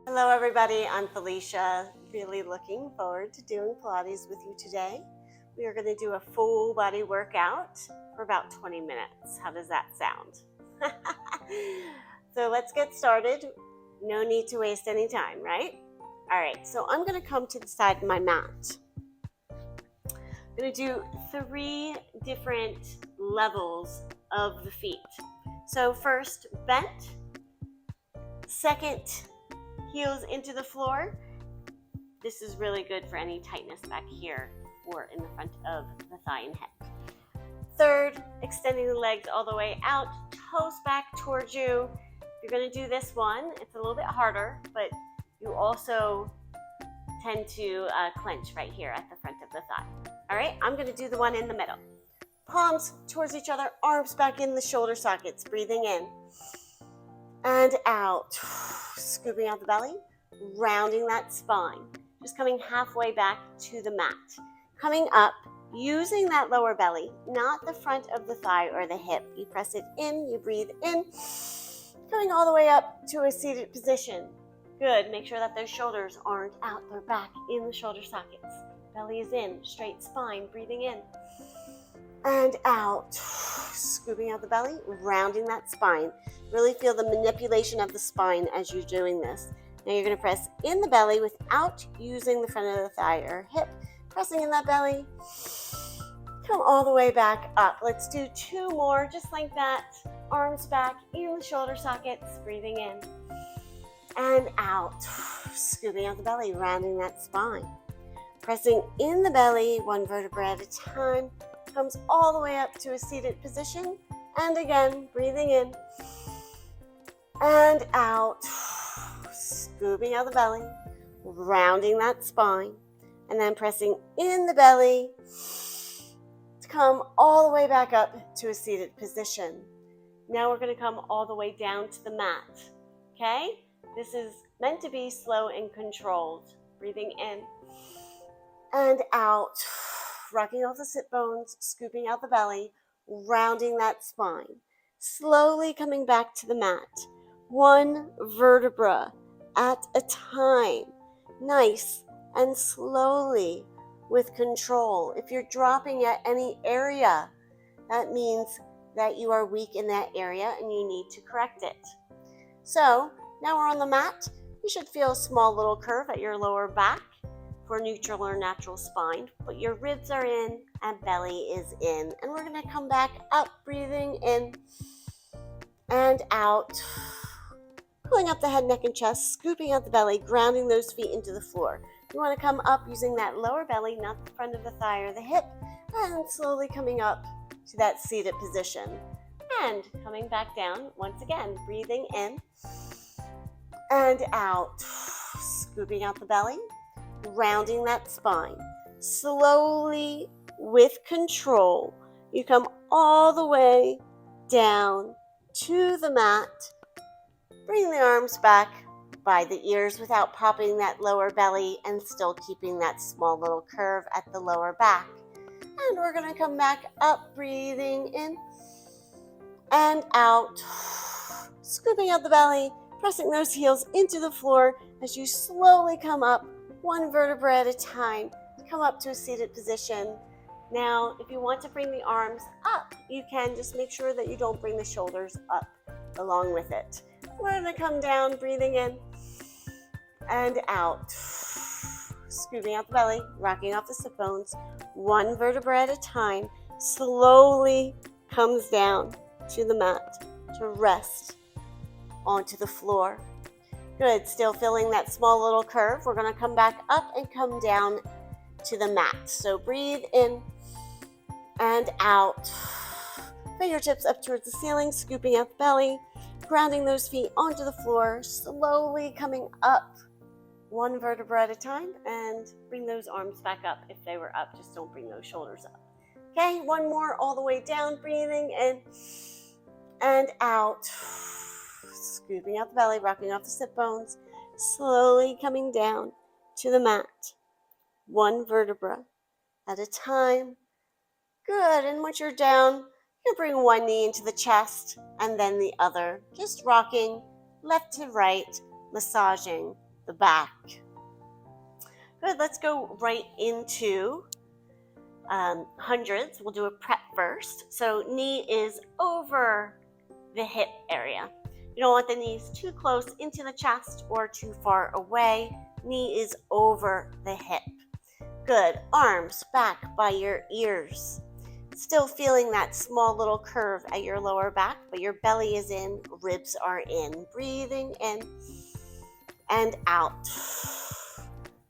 Hello everybody, I'm Felicia. Really looking forward to doing Pilates with you today. We are going to do a full body workout for about 20 minutes. How does that sound? So let's get started. No need to waste any time, right? All right, so I'm going to come to the side of my mat. I'm going to do 3 different levels of the feet. So first, bent. Second, heels into the floor. This is really good for any tightness back here or in the front of the thigh and hip. Third, extending the legs all the way out, toes back towards you. If you're going to do this one, it's a little bit harder, but you also tend to clench right here at the front of the thigh. All right, I'm going to do the one in the middle. Palms towards each other, arms back in the shoulder sockets, breathing in and out, scooping out the belly, rounding that spine, just coming halfway back to the mat. Coming up, using that lower belly, not the front of the thigh or the hip. You press it in, you breathe in, coming all the way up to a seated position. Good, make sure that those shoulders aren't out, they're back in the shoulder sockets. Belly is in, straight spine, breathing in and out, scooping out the belly, rounding that spine. Really feel the manipulation of the spine as you're doing this. Now you're going to press in the belly without using the front of the thigh or hip. Pressing in that belly. Come all the way back up. Let's do 2 more just like that. Arms back in the shoulder sockets. Breathing in and out. Scooping out the belly, rounding that spine. Pressing in the belly, 1 vertebra at a time. Comes all the way up to a seated position. And again, breathing in and out. Scooping out the belly, rounding that spine, and then pressing in the belly to come all the way back up to a seated position. Now we're going to come all the way down to the mat. Okay? This is meant to be slow and controlled. Breathing in and out, rocking off the sit bones, scooping out the belly, rounding that spine. Slowly coming back to the mat. 1 vertebra at a time, nice and slowly with control. If you're dropping at any area, that means that you are weak in that area and you need to correct it. So now we're on the mat. You should feel a small little curve at your lower back for neutral or natural spine, but your ribs are in and belly is in. And we're going to come back up, breathing in and out. Pulling up the head, neck, and chest, scooping out the belly, grounding those feet into the floor. You want to come up using that lower belly, not the front of the thigh or the hip, and slowly coming up to that seated position. And coming back down, once again, breathing in and out. Scooping out the belly, rounding that spine. Slowly, with control, you come all the way down to the mat. Bring the arms back by the ears without popping that lower belly and still keeping that small little curve at the lower back. And we're going to come back up, breathing in and out. Scooping out the belly, pressing those heels into the floor as you slowly come up, 1 vertebra at a time. Come up to a seated position. Now, if you want to bring the arms up, you can. Just make sure that you don't bring the shoulders up along with it. We're going to come down, breathing in and out. Scooping out the belly, rocking off the sit bones, 1 vertebra at a time. Slowly comes down to the mat to rest onto the floor. Good, still feeling that small little curve. We're going to come back up and come down to the mat. So breathe in and out. Fingertips up towards the ceiling, scooping out the belly. Grounding those feet onto the floor, slowly coming up 1 vertebra at a time, and bring those arms back up if they were up. Just don't bring those shoulders up. Okay, 1 more all the way down, breathing in and out. Scooping out the belly, rocking off the sit bones, slowly coming down to the mat. 1 vertebra at a time. Good, and once you're down, you bring 1 knee into the chest and then the other, just rocking left to right, massaging the back. Good, let's go right into hundreds. We'll do a prep first. So knee is over the hip area. You don't want the knees too close into the chest or too far away. Knee is over the hip. Good, arms back by your ears. Still feeling that small little curve at your lower back, but your belly is in, ribs are in. Breathing in and out.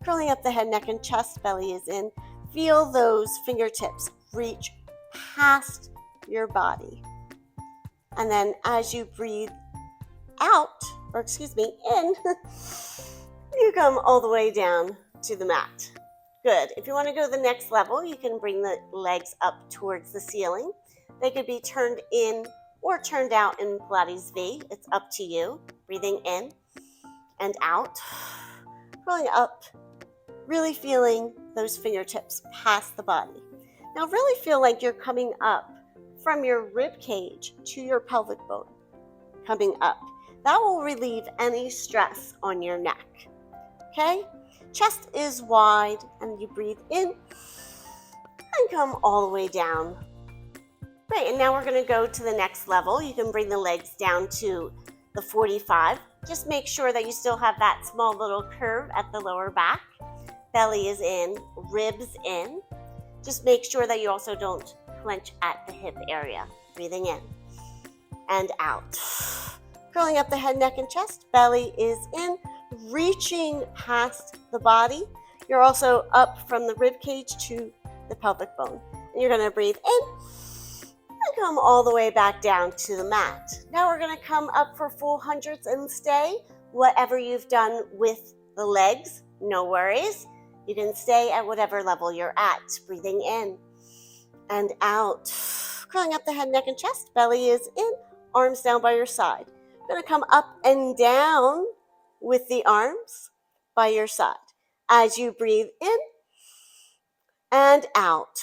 Curling up the head, neck, and chest, belly is in. Feel those fingertips reach past your body. And then as you breathe out, in, you come all the way down to the mat. Good. If you want to go the next level, you can bring the legs up towards the ceiling. They could be turned in or turned out in Pilates V. It's up to you. Breathing in and out. Rolling up, really feeling those fingertips past the body. Now really feel like you're coming up from your rib cage to your pelvic bone. Coming up. That will relieve any stress on your neck. Okay? Chest is wide, and you breathe in and come all the way down. Great, and now we're going to go to the next level. You can bring the legs down to the 45. Just make sure that you still have that small little curve at the lower back. Belly is in, ribs in. Just make sure that you also don't clench at the hip area. Breathing in and out. Curling up the head, neck, and chest. Belly is in, reaching past the body. You're also up from the rib cage to the pelvic bone. And you're going to breathe in and come all the way back down to the mat. Now we're going to come up for full hundreds and stay. Whatever you've done with the legs, no worries. You can stay at whatever level you're at. Breathing in and out. Curling up the head, neck, and chest. Belly is in, arms down by your side. You're going to come up and down with the arms by your side. As you breathe in and out.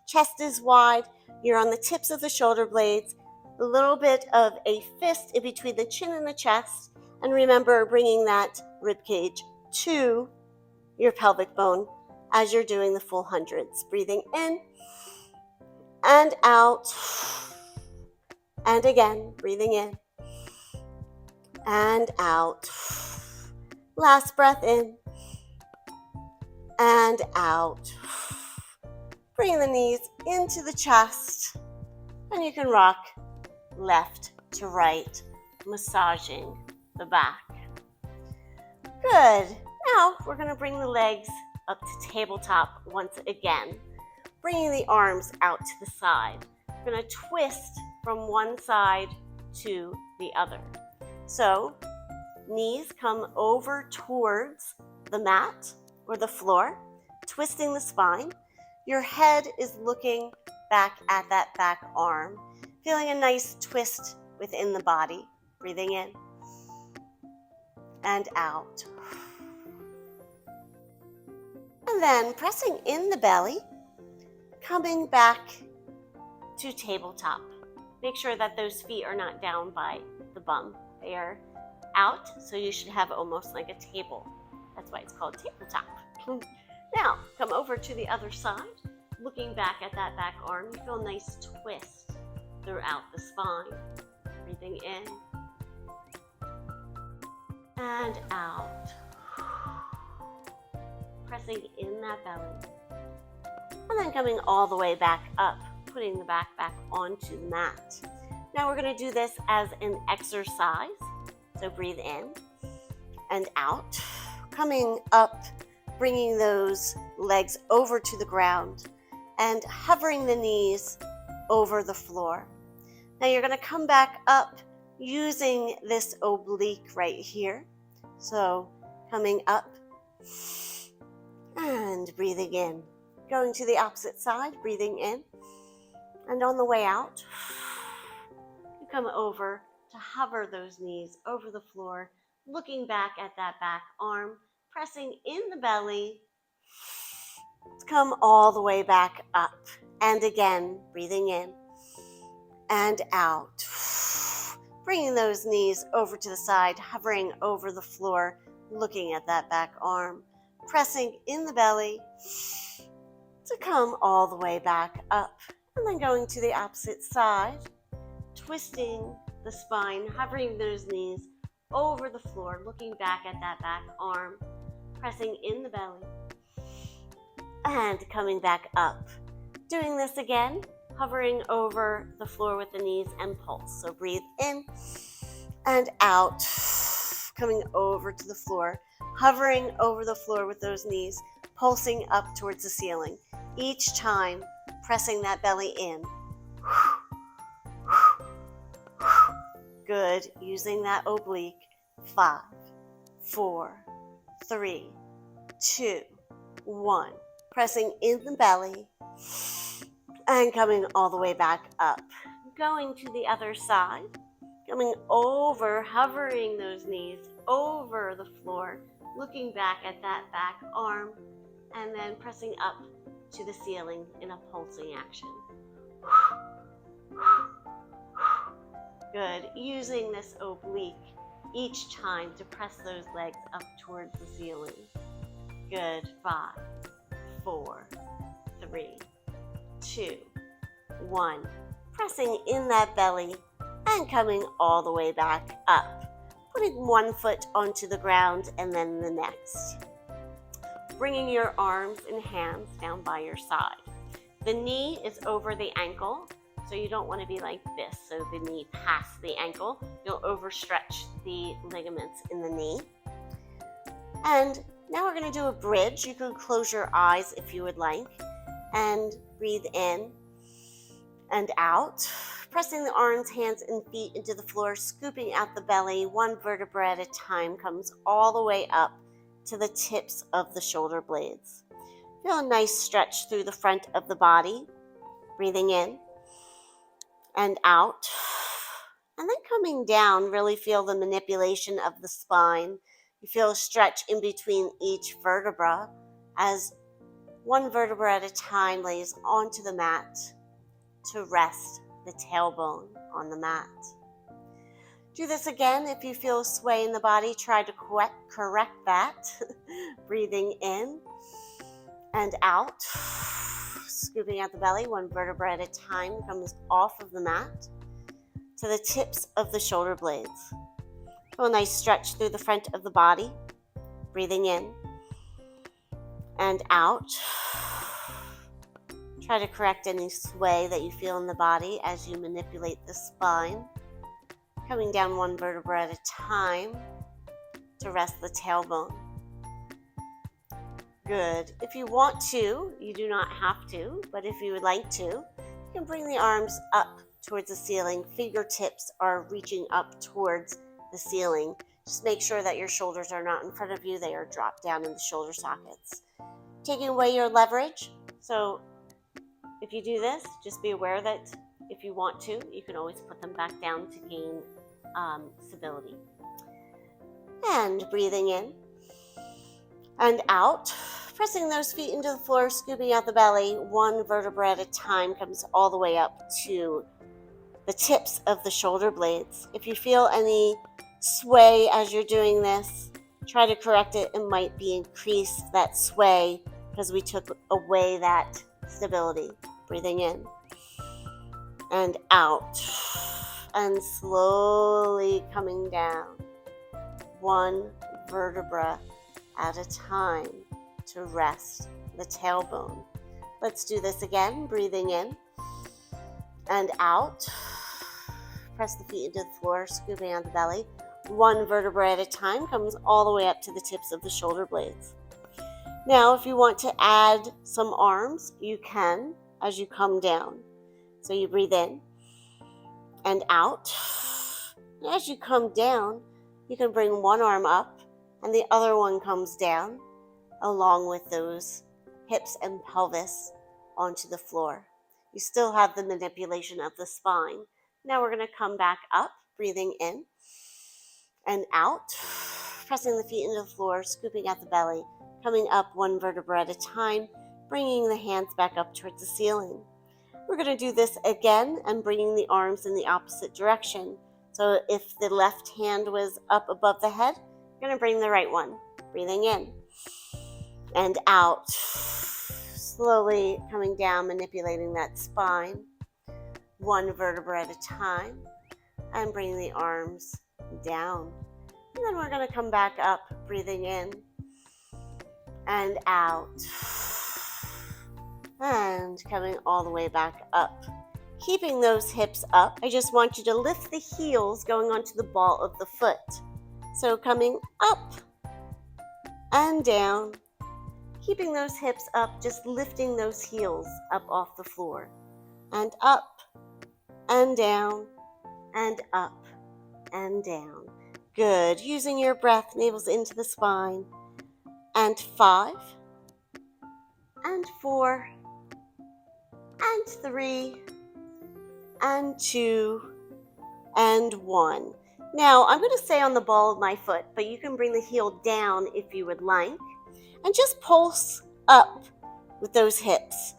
Chest is wide. You're on the tips of the shoulder blades. A little bit of a fist in between the chin and the chest. And remember, bringing that rib cage to your pelvic bone as you're doing the full hundreds. Breathing in and out. And again, breathing in and out. Last breath in and out. Bring the knees into the chest, and you can rock left to right, massaging the back. Good. Now we're going to bring the legs up to tabletop once again, bringing the arms out to the side. We're going to twist from one side to the other. So, knees come over towards the mat or the floor, twisting the spine. Your head is looking back at that back arm, feeling a nice twist within the body. Breathing in and out. And then pressing in the belly, coming back to tabletop. Make sure that those feet are not down by the bum. They are out, so you should have almost like a table. That's why it's called tabletop. Now, come over to the other side. Looking back at that back arm, you feel a nice twist throughout the spine. Breathing in and out. Pressing in that belly. And then coming all the way back up, putting the back onto the mat. Now we're going to do this as an exercise. So breathe in and out. Coming up, bringing those legs over to the ground and hovering the knees over the floor. Now you're going to come back up using this oblique right here. So coming up and breathing in. Going to the opposite side, breathing in. And on the way out, you come over to hover those knees over the floor, looking back at that back arm, pressing in the belly. Come all the way back up. And again, breathing in and out. Bringing those knees over to the side, hovering over the floor, looking at that back arm, pressing in the belly to come all the way back up. And then going to the opposite side, twisting the spine, hovering those knees over the floor, looking back at that back arm, pressing in the belly, and coming back up. Doing this again, hovering over the floor with the knees and pulse. So breathe in and out, coming over to the floor, hovering over the floor with those knees, pulsing up towards the ceiling. Each time, pressing that belly in. Good. Using that oblique. 5, 4, 3, 2, 1. Pressing in the belly and coming all the way back up. Going to the other side. Coming over, hovering those knees over the floor, looking back at that back arm, and then pressing up to the ceiling in a pulsing action. Good. Using this oblique each time to press those legs up towards the ceiling. Good. 5, 4, 3, 2, 1. Pressing in that belly and coming all the way back up. Putting one foot onto the ground and then the next. Bringing your arms and hands down by your side. The knee is over the ankle, so you don't want to be like this. So the knee past the ankle. You'll overstretch the ligaments in the knee. And now we're going to do a bridge. You can close your eyes if you would like. And breathe in and out. Pressing the arms, hands, and feet into the floor, scooping out the belly, one vertebra at a time, comes all the way up to the tips of the shoulder blades. Feel a nice stretch through the front of the body. Breathing in and out. And then coming down, really feel the manipulation of the spine. You feel a stretch in between each vertebra as one vertebra at a time lays onto the mat to rest the tailbone on the mat. Do this again. If you feel sway in the body, try to correct that. Breathing in and out. Scooping out the belly, one vertebra at a time, comes off of the mat to the tips of the shoulder blades. Feel a nice stretch through the front of the body. Breathing in and out. Try to correct any sway that you feel in the body as you manipulate the spine. Coming down one vertebra at a time to rest the tailbone. Good. If you want to, you do not have to, but if you would like to, you can bring the arms up towards the ceiling. Fingertips are reaching up towards the ceiling. Just make sure that your shoulders are not in front of you. They are dropped down in the shoulder sockets. Taking away your leverage. So if you do this, just be aware that if you want to, you can always put them back down to gain stability. And breathing in and out. Pressing those feet into the floor, scooping out the belly, one vertebra at a time, comes all the way up to the tips of the shoulder blades. If you feel any sway as you're doing this, try to correct it. It might be increased that sway because we took away that stability. Breathing in and out and slowly coming down, one vertebra at a time to rest the tailbone. Let's do this again. Breathing in and out. Press the feet into the floor, scooping out the belly. One vertebra at a time, comes all the way up to the tips of the shoulder blades. Now, if you want to add some arms, you can as you come down. So you breathe in and out. And as you come down, you can bring one arm up and the other one comes down along with those hips and pelvis onto the floor. You still have the manipulation of the spine. Now we're going to come back up, breathing in and out, pressing the feet into the floor, scooping out the belly, coming up one vertebra at a time, bringing the hands back up towards the ceiling. We're going to do this again and bringing the arms in the opposite direction. So if the left hand was up above the head, We're going to bring the right one. Breathing in and out. Slowly coming down, manipulating that spine. One vertebra at a time. And bringing the arms down. And then we're going to come back up, breathing in and out. And coming all the way back up. Keeping those hips up, I just want you to lift the heels going onto the ball of the foot. So coming up and down, keeping those hips up, just lifting those heels up off the floor. And up and down and up and down. Good. Using your breath, navels into the spine. And 5 and 4 and 3 and 2 and 1. Now, I'm going to stay on the ball of my foot, but you can bring the heel down if you would like. And just pulse up with those hips.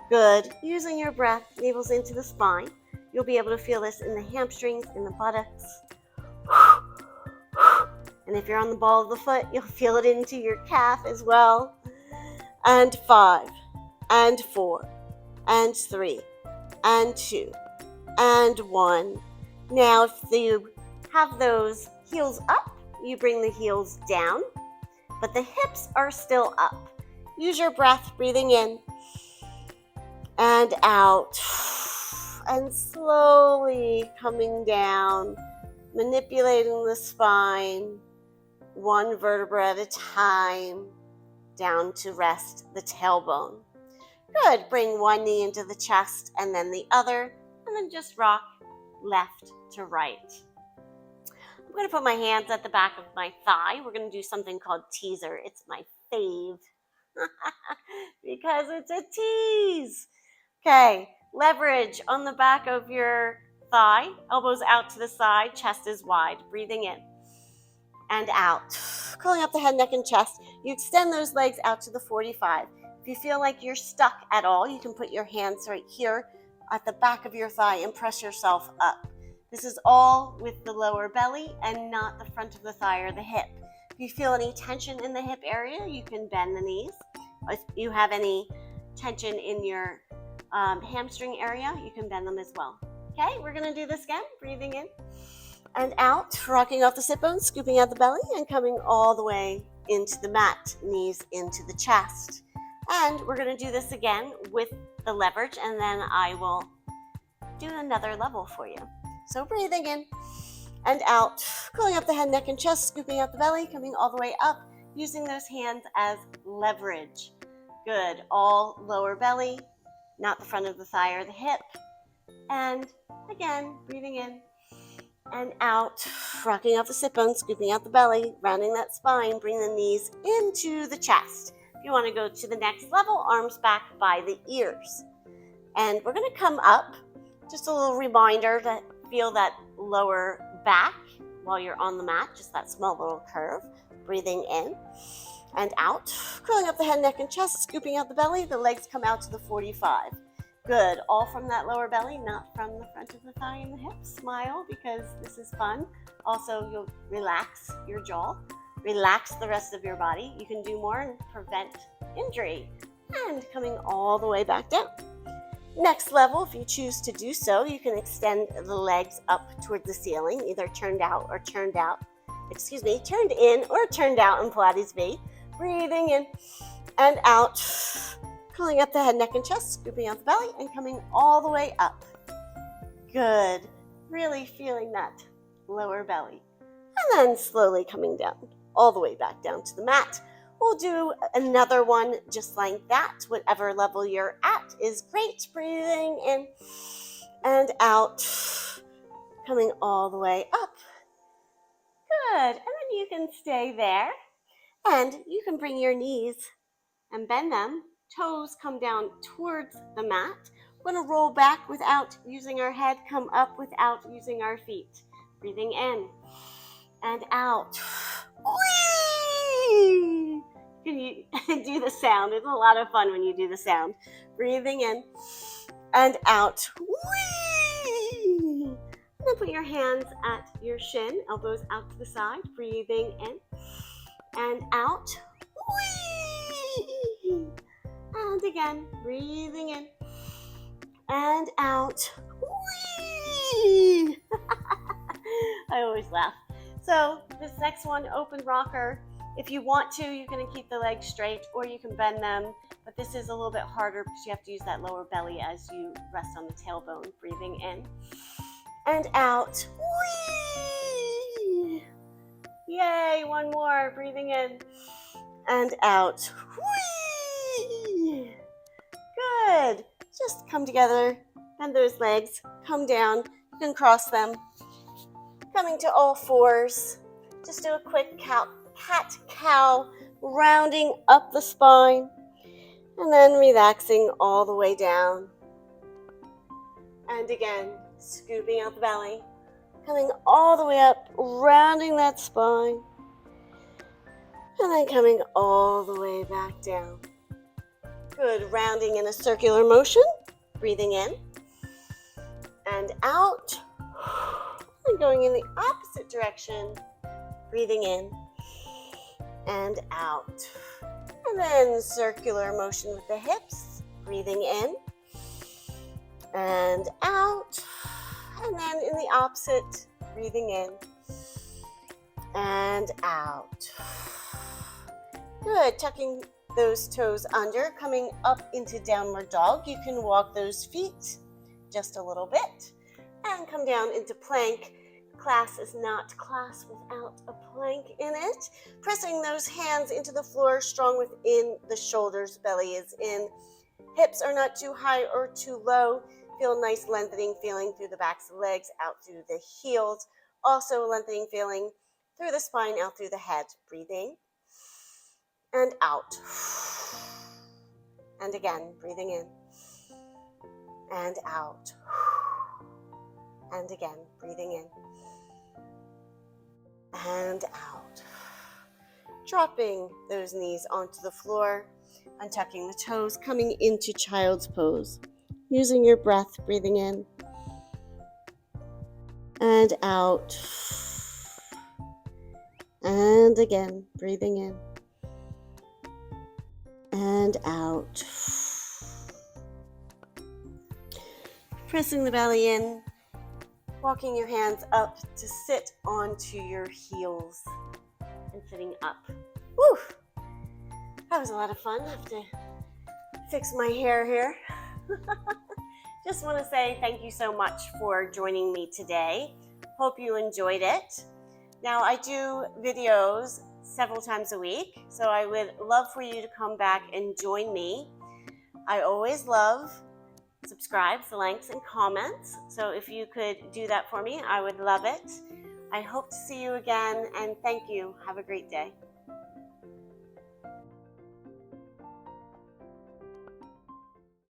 Good. Using your breath, navels into the spine. You'll be able to feel this in the hamstrings, in the buttocks. And if you're on the ball of the foot, you'll feel it into your calf as well. And 5 and 4 and 3 and 2 and 1. Now, if you have those heels up, you bring the heels down, but the hips are still up. Use your breath, breathing in and out, and slowly coming down, manipulating the spine, one vertebra at a time, down to rest the tailbone. Good. Bring one knee into the chest and then the other, and then just rock left to right. I'm going to put my hands at the back of my thigh. We're going to do something called teaser. It's my fave because it's a tease. Okay, leverage on the back of your thigh, elbows out to the side, chest is wide. Breathing in and out. Curling up the head, neck, and chest. You extend those legs out to the 45. If you feel like you're stuck at all, you can put your hands right here at the back of your thigh and press yourself up. This is all with the lower belly and not the front of the thigh or the hip. If you feel any tension in the hip area, you can bend the knees. If you have any tension in your hamstring area, you can bend them as well. Okay, we're going to do this again. Breathing in and out, rocking off the sit bones, scooping out the belly, and coming all the way into the mat, knees into the chest. And we're going to do this again with the leverage, and then I will do another level for you. So breathing in and out, pulling up the head, neck, and chest, scooping out the belly, coming all the way up, using those hands as leverage. Good. All lower belly, not the front of the thigh or the hip. And again, breathing in and out, rocking off the sit bones, scooping out the belly, rounding that spine, bring the knees into the chest. If you want to go to the next level, arms back by the ears. And we're going to come up, just a little reminder to feel that lower back while you're on the mat, just that small little curve. Breathing in and out, curling up the head, neck, and chest, scooping out the belly, the legs come out to the 45. Good, all from that lower belly, not from the front of the thigh and the hips. Smile because this is fun. Also, you'll relax your jaw, relax the rest of your body. You can do more and prevent injury. And coming all the way back down. Next level, if you choose to do so, you can extend the legs up towards the ceiling, either turned in or turned out in Pilates V. Breathing in and out. Pulling up the head, neck, and chest, scooping out the belly, and coming all the way up. Good. Really feeling that lower belly. And then slowly coming down, all the way back down to the mat. We'll do another one just like that. Whatever level you're at is great. Breathing in and out. Coming all the way up. Good. And then you can stay there. And you can bring your knees and bend them. Toes come down towards the mat. We're going to roll back without using our head, come up without using our feet. Breathing in and out. Whee! Can you do the sound? It's a lot of fun when you do the sound. Breathing in and out. Whee! then put your hands at your shin, elbows out to the side, breathing in and out. Whee! And again, breathing in and out. Whee! I always laugh. So this next one, open rocker. If you want to, you can keep the legs straight or you can bend them, but this is a little bit harder because you have to use that lower belly as you rest on the tailbone. Breathing in and out. Whee! Yay, one more. Breathing in and out. Whee! Good. Just come together, bend those legs, come down. You can cross them. Coming to all fours. Just do a quick cat-cow, rounding up the spine, and then relaxing all the way down. And again, scooping out the belly, coming all the way up, rounding that spine, and then coming all the way back down. Good, rounding in a circular motion, breathing in and out, and going in the opposite direction, breathing in and out. And then circular motion with the hips, breathing in and out. And then in the opposite, breathing in and out. Good, tucking those toes under, coming up into downward dog. You can walk those feet just a little bit and come down into plank. Class is not class without a plank in it. Pressing those hands into the floor, strong within the shoulders, belly is in. Hips are not too high or too low. Feel nice lengthening feeling through the backs of the legs, out through the heels. Also lengthening feeling through the spine, out through the head. Breathing and out. And again, breathing in and out. And again, breathing in and out. Dropping those knees onto the floor, untucking the toes, coming into child's pose. Using your breath, breathing in and out. And again, breathing in and out. Pressing the belly in, walking your hands up to sit onto your heels and sitting up. Woo! That was a lot of fun. I have to fix my hair here. Just want to say thank you so much for joining me today. Hope you enjoyed it. Now, I do videos several times a week, so I would love for you to come back and join me. I always love subscribes, likes, and comments. So if you could do that for me, I would love it. I hope to see you again, and thank you. Have a great day.